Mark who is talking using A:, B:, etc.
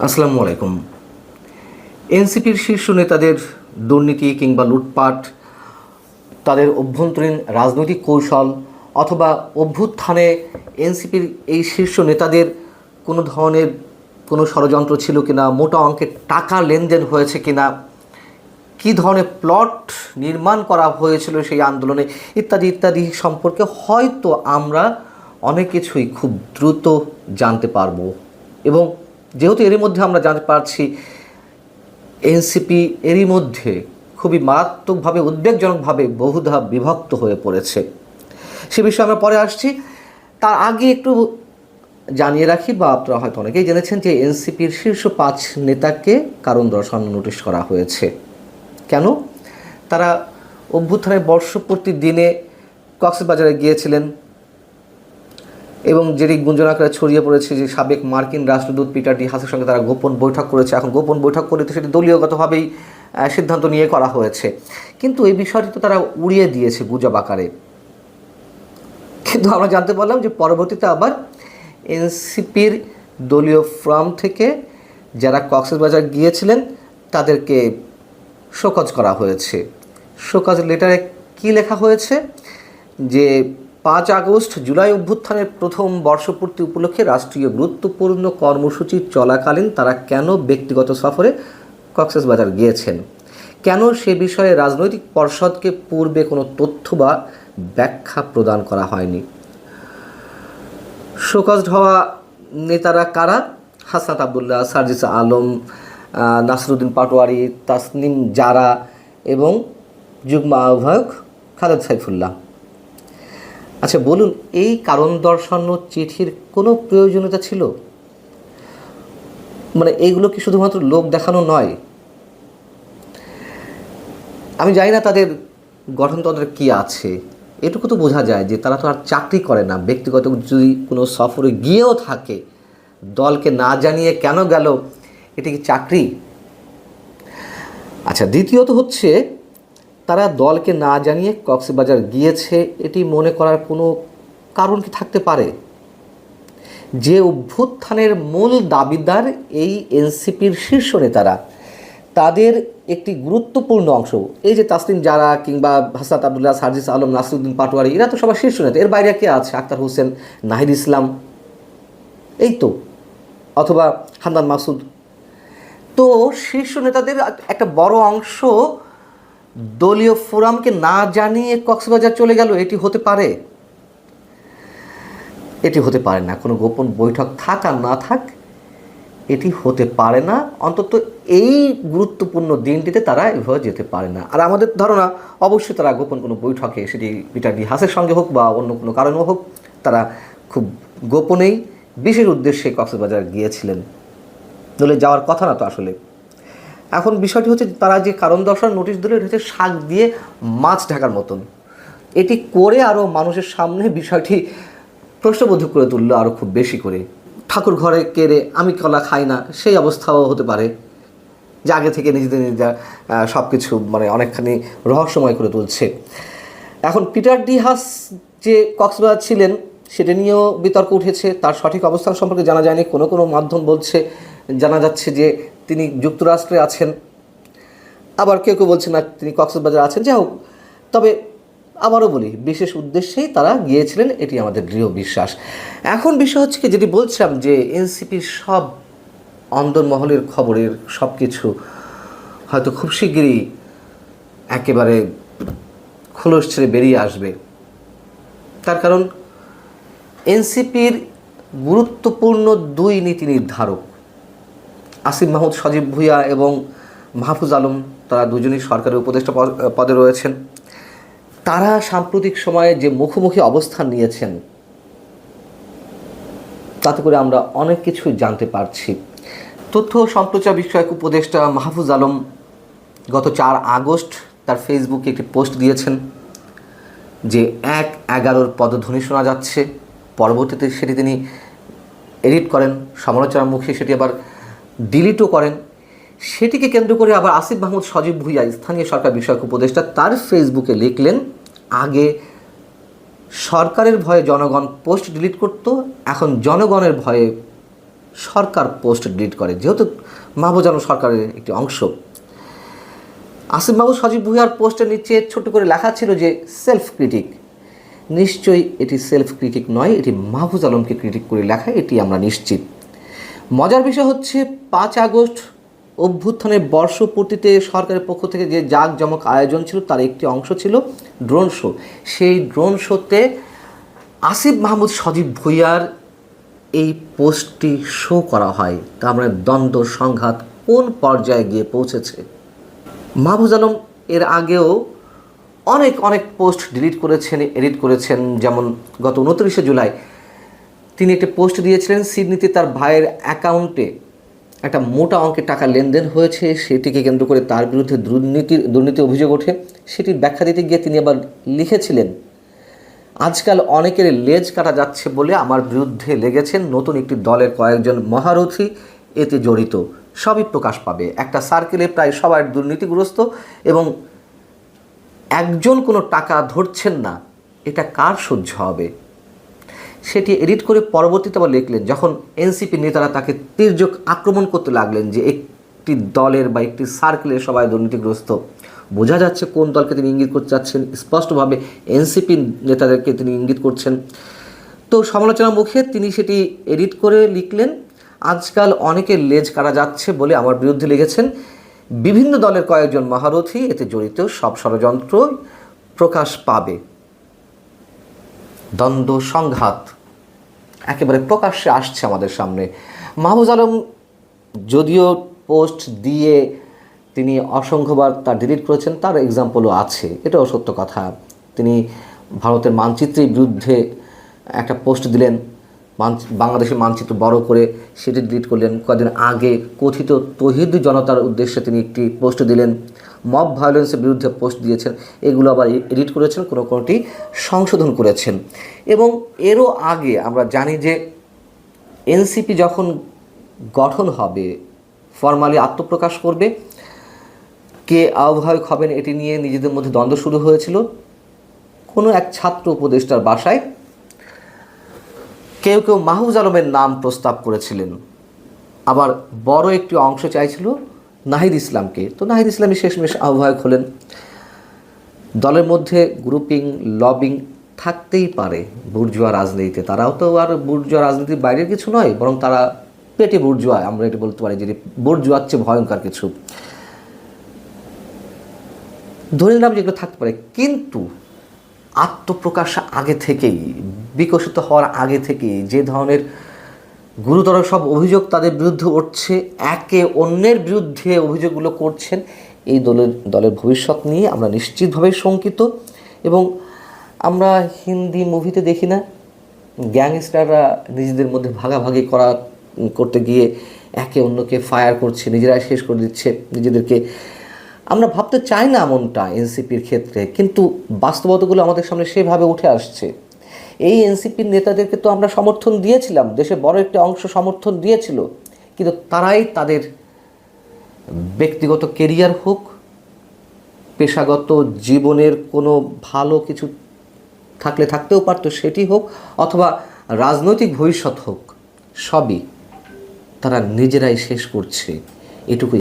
A: আসসালামু আলাইকুম। এনসিপির শীর্ষ নেতাদের দুর্নীতি কিংবা লুটপাট, তাদের অভ্যন্তরীণ রাজনৈতিক কৌশল অথবা অভ্যুত্থানে এনসিপির এই শীর্ষ নেতাদের কোনো ধরনের কোনো ষড়যন্ত্র ছিল কিনা, মোটা অঙ্কের টাকা লেনদেন হয়েছে কিনা, কী ধরনের প্লট নির্মাণ করা হয়েছিল সেই আন্দোলনে, ইত্যাদি ইত্যাদি সম্পর্কে হয়তো আমরা অনেক কিছুই খুব দ্রুত জানতে পারবো। এবং যেহেতু এরই মধ্যে আমরা জানতে পারছি এনসিপি এরই মধ্যে খুবই মারাত্মকভাবে উদ্বেগজনকভাবে বহুধা বিভক্ত হয়ে পড়েছে, সে বিষয়ে আমরা পরে আসছি। তার আগে একটু জানিয়ে রাখি, বা আপনারা হয়তো অনেকেই জেনেছেন যে এনসিপির শীর্ষ ৫ নেতাকে কারণ দর্শানোর নোটিশ করা হয়েছে। কেন? তারা অভ্যুত্থানের বর্ষপূর্তির দিনে কক্সবাজারে গিয়েছিলেন এবং যেটি গুঞ্জন আকারে ছড়িয়ে পড়েছে যে সাবেক মার্কিন রাষ্ট্রদূত পিটার ডি হাসের সঙ্গে তারা গোপন বৈঠক করেছে। এখন গোপন বৈঠক করে তো সেটি দলীয়গতভাবেই সিদ্ধান্ত নিয়ে করা হয়েছে, কিন্তু এই বিষয়টি তো তারা উড়িয়ে দিয়েছে গুজব আকারে। কিন্তু আমরা জানতে পারলাম যে পরবর্তীতে আবার এনসিপির দলীয় ফ্রম থেকে যারা কক্সবাজার গিয়েছিলেন তাদেরকে শোকজ করা হয়েছে। শোকজ লেটারে কি লেখা হয়েছে যে ৫ আগস্ট জুলাই অভ্যুত্থানের প্রথম বর্ষপূর্তি উপলক্ষে রাষ্ট্রীয় গুরুত্বপূর্ণ কর্মসূচি চলাকালীন তারা কেন ব্যক্তিগত সফরে কক্সবাজার গিয়েছেন, কেন সে বিষয়ে রাজনৈতিক পর্ষদকে পূর্বে কোনো তথ্য বা ব্যাখ্যা প্রদান করা হয়নি। শোকজড হওয়া নেতারা কারা? হাসনাত আবদুল্লাহ, সার্জিস আলম, নাসিরুদ্দিন পাটোয়ারি, তাসনিম জারা এবং যুগ্ম আহ্বায়ক খালেদ সাইফুল্লাহ। আচ্ছা বলুন, এই কারণ দর্শানোর চিঠির কোনো প্রয়োজনীয়তা ছিল? মানে এইগুলো কি শুধুমাত্র লোক দেখানো নয়? আমি জানি না তাদের গঠনতন্ত্রে কী আছে, এটুকু তো বোঝা যায় যে তারা তো আর চাকরি করে না। ব্যক্তিগত যদি কোনো সফরে গিয়েও থাকে, দলকে না জানিয়ে কেন গেল, এটি কি চাকরি? আচ্ছা, দ্বিতীয়ত হচ্ছে তারা দলকে না জানিয়ে কক্সবাজার গিয়েছে, এটি মনে করার কোনো কারণ কি থাকতে পারে? যে অভ্যুত্থানের মূল দাবিদার এই এনসিপির শীর্ষ নেতারা, তাদের একটি গুরুত্বপূর্ণ অংশ এই যে তাসনিম জারা কিংবা হাসনাত আবদুল্লাহ, সার্জিস আলম, নাসিরুদ্দিন পাটোয়ারি, এরা তো সবার শীর্ষ নেতা। এর বাইরে কে আছে? আক্তার হোসেন, নাহিদ ইসলাম, এই তো, অথবা হান্নান মাসুদ। তো শীর্ষ নেতাদের একটা বড় অংশ দলীয় ফোরামকে না জানিয়ে কক্সবাজার চলে গেল, এটি হতে পারে? এটি হতে পারে না। কোনো গোপন বৈঠক থাক আর না থাক, এটি হতে পারে না। অন্তত এই গুরুত্বপূর্ণ দিনটিতে তারা এভাবে যেতে পারে না। আর আমাদের ধারণা অবশ্যই তারা গোপন কোনো বৈঠকে, সেটি পিটার ডি হাসের সঙ্গে হোক বা অন্য কোনো কারণেও হোক, তারা খুব গোপনেই বিশেষ উদ্দেশ্যে কক্সবাজার গিয়েছিলেন। দলে যাওয়ার কথা না তো আসলে। এখন বিষয়টি হচ্ছে তারা যে কারণ দর্শানোর নোটিশ দিল, এটা হচ্ছে শাক দিয়ে মাছ ঢাকার মতন। এটি করে আরও মানুষের সামনে বিষয়টি প্রশ্নবোধক করে তুললো আরও খুব বেশি করে। ঠাকুর ঘরে কেড়ে আমি কলা খাই না, সেই অবস্থাও হতে পারে যে আগে থেকে নিজেদের নিজেরা সব কিছু মানে অনেকখানি রহস্যময় করে তুলছে। এখন পিটার ডি হাস যে কক্সবাজার ছিলেন সেটা নিয়েও বিতর্ক উঠেছে। তার সঠিক অবস্থান সম্পর্কে জানা যায়নি। কোনো কোনো মাধ্যম বলছে, জানা যাচ্ছে যে তিনি যুক্তরাষ্ট্রে আছেন, আবার কেউ কেউ বলছে না তিনি কক্সবাজার আছেন। যাই হোক, তবে আবারও বলি, বিশেষ উদ্দেশ্যেই তারা গিয়েছিলেন, এটি আমাদের দৃঢ় বিশ্বাস। এখন বিষয় হচ্ছে কি, যেটি বলছিলাম যে এনসিপির সব অন্দরমহলের খবরের সব কিছু হয়তো খুব শিগগিরই একেবারে খোলস ছেড়ে বেরিয়ে আসবে। তার কারণ এনসিপির গুরুত্বপূর্ণ 2 নীতি নির্ধারক আসিফ মাহমুদ সজীব ভুঁইয়া এবং মাহফুজ আলম, তারা দুজনই সরকারের উপদেষ্টা পদে রয়েছেন। তারা সাম্প্রতিক সময়ে যে মুখোমুখি অবস্থান নিয়েছেন, তাতে করে আমরা অনেক কিছুই জানতে পারছি। তথ্য সম্প্রচার বিষয়ক উপদেষ্টা মাহফুজ আলম গত 4 আগস্ট তার ফেসবুকে একটি পোস্ট দিয়েছেন যে 1-11 পদধ্বনি শোনা যাচ্ছে। পরবর্তীতে সেটি তিনি এডিট করেন, সমালোচনার মুখে সেটি আবার ডিলিটও করেন। সেটিকে কেন্দ্র করে আবার আসিফ মাহমুদ সজীব ভুঁইয়া, স্থানীয় সরকার বিষয়ক উপদেষ্টা, তার ফেসবুকে লিখলেন, আগে সরকারের ভয়ে জনগণ পোস্ট ডিলিট করত, এখন জনগণের ভয়ে সরকার পোস্ট ডিলিট করে, যেহেতু মাহবুজ আলম সরকারের একটি অংশ। আসিফ মাহমুদ সজীব ভুঁইয়ার পোস্টের নিচে ছোট করে লেখা ছিল যে সেলফ ক্রিটিক। নিশ্চয়ই এটি সেলফ ক্রিটিক নয়, এটি মাহফুজ আলমকে ক্রিটিক করে লেখা, এটি আমরা নিশ্চিত। মজার বিষয় হচ্ছে 5 আগস্ট অভ্যুত্থানের বর্ষপূর্তিতে সরকারের পক্ষ থেকে যে জাঁকজমক আয়োজন ছিল তার একটি অংশ ছিল ড্রোন শো। সেই ড্রোন শোতে আসিফ মাহমুদ সজীব ভুঁইয়ার এই পোস্টটি শো করা হয়। তা আমরা দ্বন্দ্ব সংঘাত কোন পর্যায়ে গিয়ে পৌঁছেছে। মাহফুজ আলম এর আগেও অনেক পোস্ট ডিলিট করেছেন, এডিট করেছেন। যেমন গত 29শে জুলাই তিনি একটি পোস্ট দিয়েছিলেন, সিডনিতে তার ভাইয়ের অ্যাকাউন্টে একটা মোটা অঙ্কের টাকা লেনদেন হয়েছে, সেটিকে কেন্দ্র করে তার বিরুদ্ধে দুর্নীতি অভিযোগ ওঠে। সেটির ব্যাখ্যা দিতে গিয়ে তিনি আবার লিখেছিলেন, আজকাল অনেকের লেজ কাটা যাচ্ছে বলে আমার বিরুদ্ধে লেগেছেন নতুন একটি দলের কয়েকজন মহারথী এতে জড়িত, সবই প্রকাশ পাবে। একটা সার্কেলে প্রায় সবাই দুর্নীতিগ্রস্ত এবং একজন কোনো টাকা ধরছেন না, এটা কার সহ্য হবে। সেটি এডিট করে পরবর্তীতে আবার লিখলেন, যখন এনসিপি নেতারা তাকে তীর্যক আক্রমণ করতে লাগলেন যে একটি দলের বা একটি সার্কেলের সবাই দুর্নীতিগ্রস্ত, বোঝা যাচ্ছে কোন দলকে তিনি ইঙ্গিত করতে চাচ্ছেন। স্পষ্টভাবে এনসিপি নেতাদেরকে তিনি ইঙ্গিত করছেন। তো সমালোচনার মুখে তিনি সেটি এডিট করে লিখলেন, আজকাল অনেকের লেজ কাটা যাচ্ছে বলে আমার বিরুদ্ধে লেগেছেন বিভিন্ন দলের কয়েকজন মহারথী এতে জড়িত, সব ষড়যন্ত্র প্রকাশ পাবে। দ্বন্দ্ব সংঘাত একেবারে প্রকাশ্যে আসছে আমাদের সামনে। মাহফুজ আলম যদিও পোস্ট দিয়ে তিনি অসংখ্যবার তা ডিলিট করেছেন, তার এক্সাম্পলও আছে, এটাও সত্য কথা। তিনি ভারতের মানচিত্রের বিরুদ্ধে একটা পোস্ট দিলেন, বাংলাদেশের মানচিত্র বড় করে সেটি ডিলিট করলেন। কয়েকদিন আগে কথিত তৌহিদি জনতার উদ্দেশ্যে তিনি একটি পোস্ট দিলেন, মব ভায়োলেন্সের বিরুদ্ধে পোস্ট দিয়েছেন, এগুলো আবার এডিট করেছেন, কোনোটি সংশোধন করেছেন। এবং এরও আগে আমরা জানি যে এনসিপি যখন গঠন হবে, ফরমালি আত্মপ্রকাশ করবে, কে আহ্বায়ক হবেন এটি নিয়ে নিজেদের মধ্যে দ্বন্দ্ব শুরু হয়েছিল। কোনো এক ছাত্র উপদেষ্টার বাসায় কেউ মাহফুজ আলমের নাম প্রস্তাব করেছিলেন, আবার বড় একটি অংশ চাইছিল নাহিদ ইসলামকে। তো নাহিদ ইসলামই শেষমেশ আহ্বায়ক হলেন। দলের মধ্যে গ্রুপিং লবিং থাকতেই পারে বুর্জুয়া রাজনীতিতে, তারাও তো আর বুর্জুয়া রাজনীতির বাইরের কিছু নয়, বরং তারা পেটে বুর্জুয়া, আমরা এটি বলতে পারি যে বুর্জুয়ার চেয়ে ভয়ঙ্কর কিছু, ধরে নিলাম যেগুলো থাকতে পারে। কিন্তু আত্মপ্রকাশ আগে থেকেই, বিকশিত হওয়ার আগে থেকেই যে ধরনের গুরুতর সব অভিযোগ তাদের বিরুদ্ধে উঠছে, একে অন্যের বিরুদ্ধে অভিযোগগুলো করছেন, এই দলের ভবিষ্যৎ নিয়ে আমরা নিশ্চিতভাবে শঙ্কিত। এবং আমরা হিন্দি মুভিতে দেখি না, গ্যাংস্টাররা নিজেদের মধ্যে ভাগাভাগি করতে গিয়ে একে অন্যকে ফায়ার করছে, নিজেরাই শেষ করে দিচ্ছে নিজেদেরকে। আমরা ভাবতে চাই না এমনটা এনসিপির ক্ষেত্রে, কিন্তু বাস্তবতাগুলো আমাদের সামনে সেভাবে উঠে আসছে। এই এনসিপির নেতাদেরকে তো আমরা সমর্থন দিয়েছিলাম, দেশের বড় একটি অংশ সমর্থন দিয়েছিল, কিন্তু তারাই তাদের ব্যক্তিগত কেরিয়ার হোক, পেশাগত জীবনের কোনো ভালো কিছু থাকতেও পারতো সেটি হোক, অথবা রাজনৈতিক ভবিষ্যৎ হোক, সবই তারা নিজেরাই শেষ করছে, এটুকুই।